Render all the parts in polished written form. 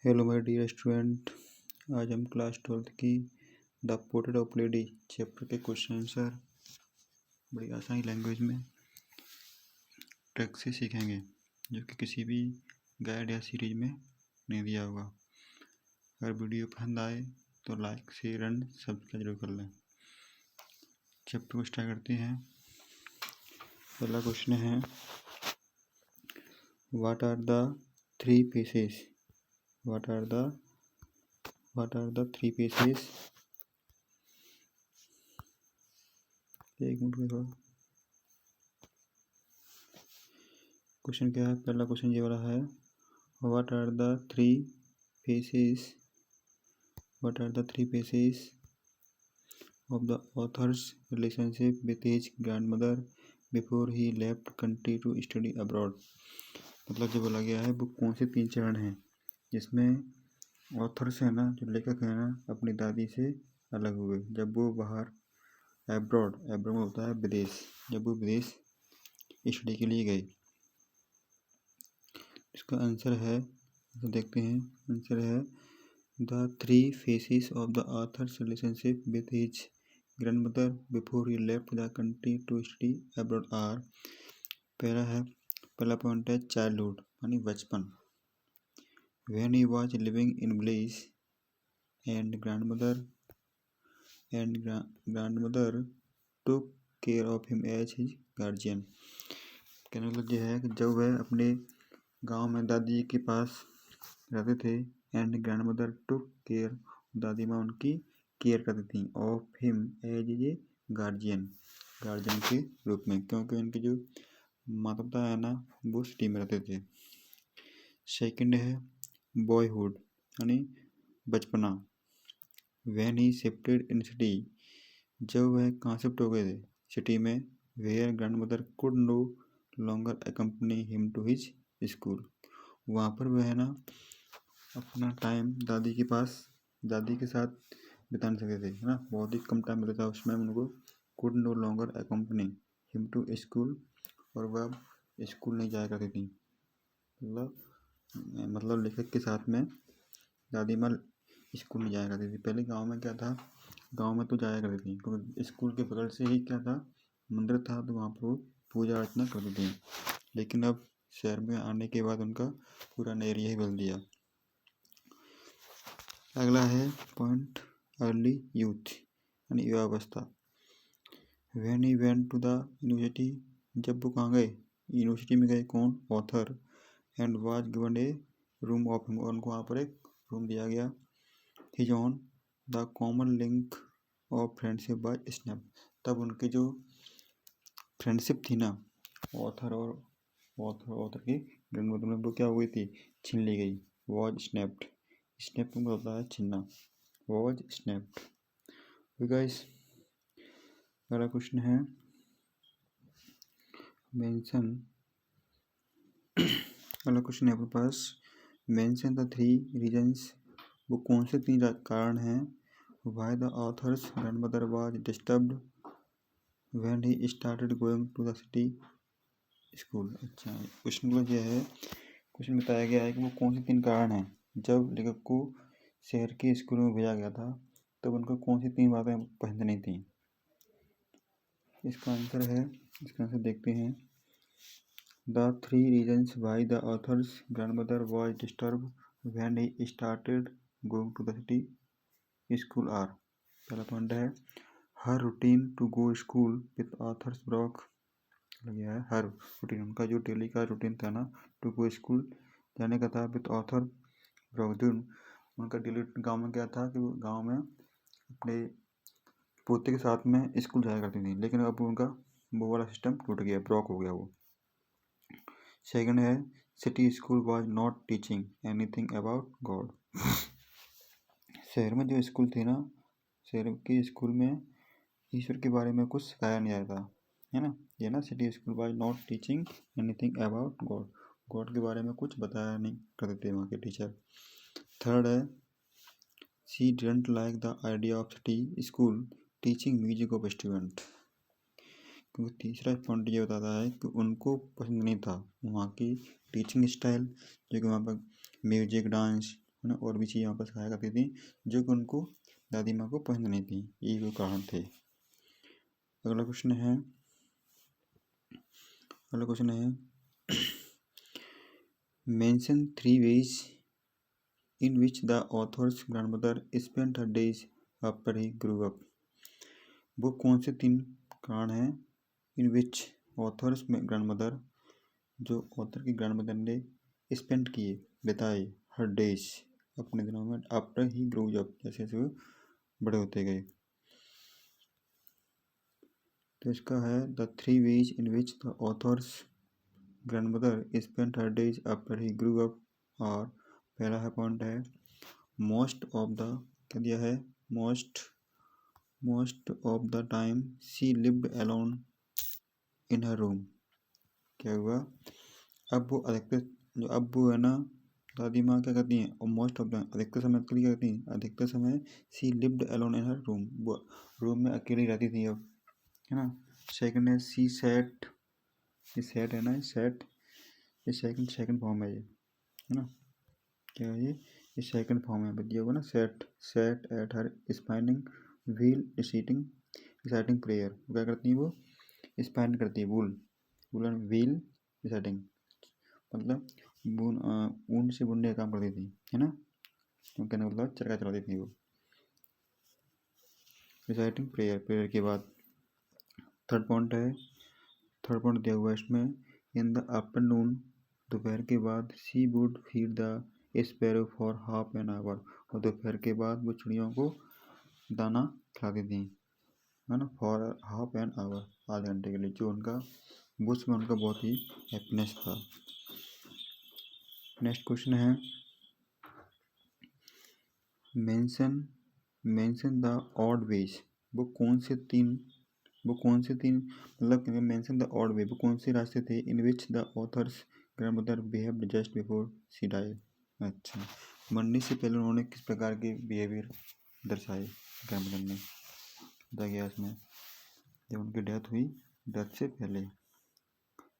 Hello my dear student. आज हम class 12th की the portrait of lady chapter के क्वेश्चन आंसर बड़ी आसानी लैंग्वेज में ट्रिक से सीखेंगे, जो कि किसी भी गाइड या सीरीज में नहीं दिया होगा। अगर वीडियो पसंद आए तो लाइक शेयर एंड सब्सक्राइब जरूर कर लें। चैप्टर को स्टार्ट करते हैं। पहला क्वेश्चन है, what are the three pieces what are the three pieces एक मिनट में क्वेश्चन क्या है। पहला क्वेश्चन ये वाला है, what are the three phases of the author's relationship with his grandmother before he left country to study abroad। मतलब जो बोला गया है वो कौन से तीन चरण हैं जिसमें ऑथर से है ना, जो लेखक है ना, अपनी दादी से अलग हुए जब वो बाहर एब्रॉड में होता है विदेश, जब वो विदेश स्टडी के लिए गए। इसका आंसर है, तो देखते हैं। आंसर है, the three phases of the author's relationship with his grandmother before he left the country to study abroad are. पहला पॉइंट है चाइल्डहुड यानी बचपन, when he was living in village and grandmother took care of him as his guardian. कहने मतलब यह है कि जब वह अपने गांव में दादी के पास रहते थे, एंड ग्रैंडमदर टुक केयर, दादी माँ उनकी केयर करती थी, of him as a guardian के रूप में, क्योंकि उनके जो माता पिता है ना वो सिटी में रहते थे। सेकंड है बॉयहुड यानी बचपना, when he shifted in city, जब वह कहाँ शिफ्ट हो गए थे, सिटी में, where grandmother could no longer accompany him to his school, वहाँ पर वह है ना अपना टाइम दादी के साथ बिता नहीं सकते थे, है ना, बहुत ही कम टाइम मिलता था उसमें उनको। Could no longer accompany him to school, और वह स्कूल नहीं जाया करती थी। मतलब लेखक के साथ में दादी माँ स्कूल नहीं जाया करती थी। पहले गांव में क्या था, गांव में तो जाया करती थी क्योंकि स्कूल के बगल से ही क्या था, मंदिर था, तो वहाँ पर पूजा अर्चना करती थी। लेकिन अब शहर में आने के बाद उनका पूरा एरिया ही बदल दिया। अगला है पॉइंट अर्ली यूथ यानी युवावस्था, when he went to the university, जब वो कहाँ गए, यूनिवर्सिटी में गए। कौन, author, and was given a room of him, और उनको वहाँ पर एक रूम दिया गया। His on the common link of friendship by snap, तब उनकी जो फ्रेंडशिप थी ना ऑथर की ग्रैंडमदर में, वो क्या हुई थी, छीन ली गई। वॉज स्नैप्ड, स्नैप में होता है छीनना, वॉज स्नैप्ड। गाइस अगला क्वेश्चन है, मेंशन अगला क्वेश्चन है अपने पास, मेंशन द थ्री रीजन्स, वो कौन से तीन कारण हैं, why the author's grandmother was disturbed when he started going to the city school. अच्छा, क्वेश्चन को यह है, क्वेश्चन बताया गया है कि वो कौन से तीन कारण हैं जब लेखक को शहर के स्कूल में भेजा गया था, तब उनको कौन सी तीन बातें पसंद नहीं थी। इसका आंसर देखते हैं। The three reasons why the author's grandmother was disturbed when he started going to the city school are. पहला पॉइंट है, her routine to go school with author's broke, गया है हर रूटीन, उनका जो डेली का routine था ना, to go school जाने का था, विथ ऑथर ब्रॉक, जो उनका डेली गाँव में क्या था कि वो गाँव में अपने पोते के साथ में स्कूल जाया करती थी, लेकिन अब उनका वो वाला सिस्टम टूट गया, ब्रॉक हो गया वो। सेकंड है, city school was not teaching anything about God, शहर में जो स्कूल थी ना, शहर के स्कूल में ईश्वर के बारे में कुछ सिखाया नहीं जाता, है ना, ये ना, city school was not teaching anything about God, God के बारे में कुछ बताया नहीं करते थे वहाँ के टीचर। थर्ड है, she didn't like the idea of city school teaching music of student, क्योंकि तीसरा पॉइंट ये बताता है कि उनको पसंद नहीं था वहाँ की टीचिंग स्टाइल, जो कि वहाँ पर म्यूजिक, डांस है ना, और भी चीज़ यहाँ पर खाया करती थी जो कि उनको दादी माँ को पसंद नहीं थी, ये वो कारण थे। अगला क्वेश्चन है mention 3 ways in which the author's grandmother spent her days after he grew up। वो कौन से 3 कारण हैं इन विच ऑथर्स में ग्रैंडमदर, जो ऑथर की ग्रैंडमदर ने स्पेंड किए, बिताए, हर डेज, अपने दिनों में, आफ्टर ही ग्रोज अप, जैसे जैसे वो बड़े होते गए। तो इसका है the 3 ways in which the author's grandmother spent her days after he grew up, और पहला है पॉइंट है मोस्ट ऑफ द, क्या दिया है, most of the time she lived alone in her room. क्या हुआ, अब वो अधिकतर, जो अब वो है ना, दादी माँ क्या करती हैं, और मोस्ट ऑफ द, अधिकतर समय के लिए क्या करती हैं, अधिकतर समय she lived alone in her room, वो रूम में अकेली रहती थी अब, है ना। सेकंड है सी सेट, ये सेट है ना, सेट, ये सेकंड फॉर्म है ये, है ना, क्या है ये सेकंड फॉर्म है, दिया होगा ना, sat at her spinning wheel sitting reciting prayer. क्या करती है वो, स्पाइन करती है, वूलन व्हील रिसाइटिंग, मतलब ऊन से बुनने का काम करती थी, है ना, तो कहने का मतलब चरखा चलाती थी वो। रिसाइटिंग प्रेयर के बाद थर्ड पॉइंट दिया हुआ है इसमें, इन द आफ्टरनून, दोपहर के बाद, she would feed the sparrow for half an hour, और दोपहर के बाद वो चिड़ियों को दाना खिलाती थी, है ना, फॉर हाफ एन आवर, आधे घंटे के लिए, जो उनका बुश में उनका बहुत ही हैप्पीनेस था। नेक्स्ट क्वेश्चन है मेंशन द ऑड वेज, वो कौन से तीन मतलब मेंशन द ऑड वे, वो कौन से रास्ते थे in which the author's grandmother behaved just before she died. अच्छा, मरने से पहले उन्होंने किस प्रकार के बिहेवियर दर्शाए ग्रैंडमदर ने, बताया गया इसमें, जब उनकी डेथ हुई, डेथ से पहले।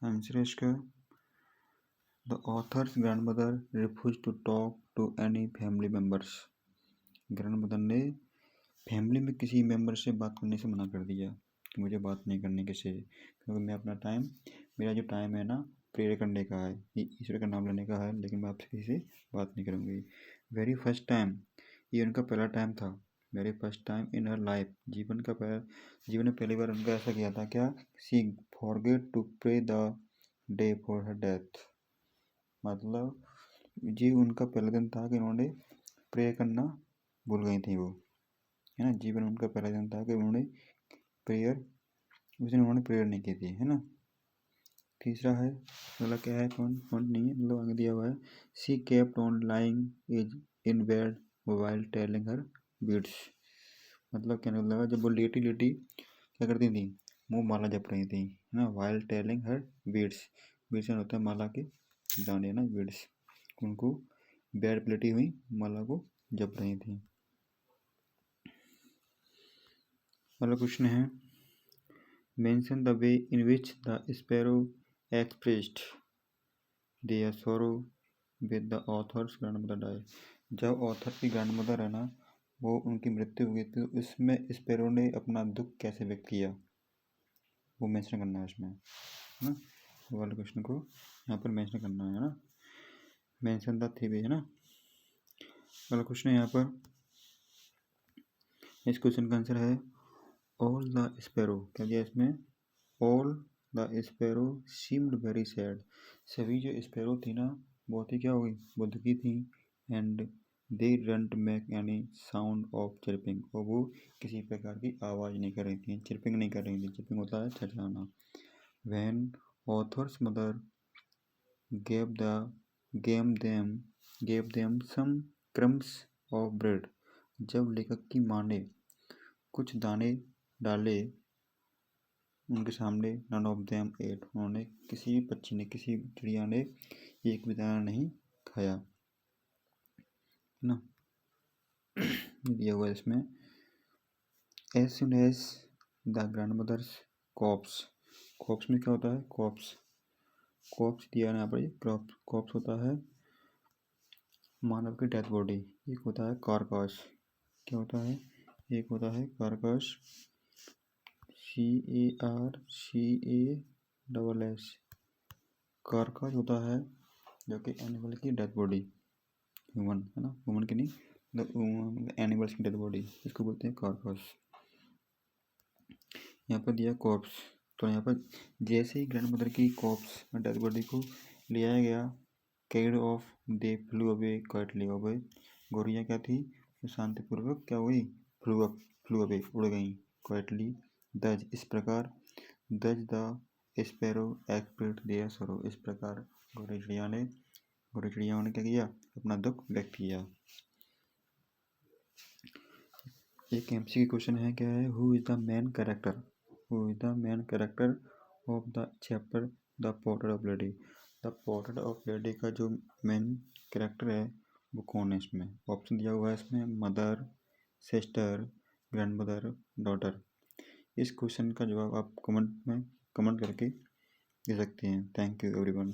आंसर है इसका the author's grandmother refuse to talk to any family members. ग्रैंडमदर ने फैमिली में किसी मेम्बर से बात करने से मना कर दिया कि मुझे बात नहीं करनी किसी से, क्योंकि मैं अपना टाइम, मेरा जो टाइम है ना, प्रेयर करने का है, ईश्वर का नाम लेने का है, लेकिन मैं आपसे किसी से बात नहीं करूँगी। वेरी फर्स्ट टाइम, ये उनका पहला टाइम था, very first time in her life, जीवन में पहली बार उनका ऐसा किया था, क्या, she forget to pray the day for her death, मतलब ये उनका पहला दिन था कि उन्होंने प्रे करना भूल गई थी वो, है ना, जीवन उनका पहला दिन था कि उन्होंने उस दिन उन्होंने प्रेयर नहीं की थी, है ना। तीसरा है, अगला क्या है, कौन नहीं है, मतलब आगे दिया हुआ है, she kept on lying is in bed while telling her beads, मतलब कहने का मतलब जब वो लेटी लेटी क्या करती थी, मुँह माला जप रही थी, है ना, while telling her beads, beads होता है माला के दाने, ना, बीड्स, उनको बेड पर लेटी हुई माला को जप रही थी। अगला क्वेश्चन है mention the way in which the sparrow expressed their sorrow with the author's grandmother died। जब ऑथर की ग्रैंडमदर है ना, वो उनकी मृत्यु हुई थी, तो इसमें स्पैरो ने अपना दुख कैसे व्यक्त किया, वो मेंशन करना है इसमें, है ना, वो वाले क्वेश्चन को यहाँ पर मेंशन करना है ना, मेंशन द 3 वे, है ना। अगला क्वेश्चन है यहाँ पर, इस क्वेश्चन का आंसर है ऑल द स्पैरो, क्या दिया इसमें, all the sparrow seemed very sad, सभी जो स्पैरो थी ना, बहुत ही क्या हो गई, वो दुखी थी, and they don't make any sound of chirping, और वो किसी प्रकार की आवाज़ नहीं कर रही थी, चिरपिंग नहीं कर रही थी, चिरपिंग होता है छटछटाना। When author's mother gave the gave them some crumbs of bread, जब लेखक की माँ ने कुछ दाने डाले उनके सामने, नन ऑफ देम एट, उन्होंने, किसी पक्षी ने, किसी चिड़िया ने एक भी दाना नहीं खाया, है ना, दिया हुआ है इसमें। As soon as the grand mother's corpse में क्या होता है, कॉप्स दिया है यहाँ पर, कॉप्स होता है मानव की डेथ बॉडी, एक होता है कार्कस। क्या होता है? एक होता है कार्कस, CARCASS। कार्कस होता है जो कि एनिमल की डेथ बॉडी, ह्यूमन है ना, ह्यूमन की नहीं, मतलब एनिमल्स की डेथ बॉडी, इसको बोलते हैं कार्कस। यहाँ पर दिया कॉर्प्स, तो यहाँ पर जैसे ही ग्रैंड मदर की कॉर्प्स डेथ बॉडी को ले आया गया, carried off they flew away quietly away, गोरियाँ क्या थी, शांतिपूर्वक क्या हुई, फ्लू अवे, उड़ गई, क्वाइटली दज, इस प्रकार, दज द स्पैरो एक्सप्रेस्ड देयर सरो, इस प्रकार गोरी चिड़ियाओं ने क्या किया, अपना दुख व्यक्त किया। एक एमसीक्यू क्वेश्चन है, क्या है, who is the main character, who is the main character of the chapter the portrait of lady, the portrait of lady का जो मेन कैरेक्टर है वो कौन है इसमें? ऑप्शन दिया हुआ है इसमें, मदर, सिस्टर, ग्रैंडमदर, डॉटर। इस क्वेश्चन का जवाब आप कमेंट करके दे सकते हैं। Thank you everyone.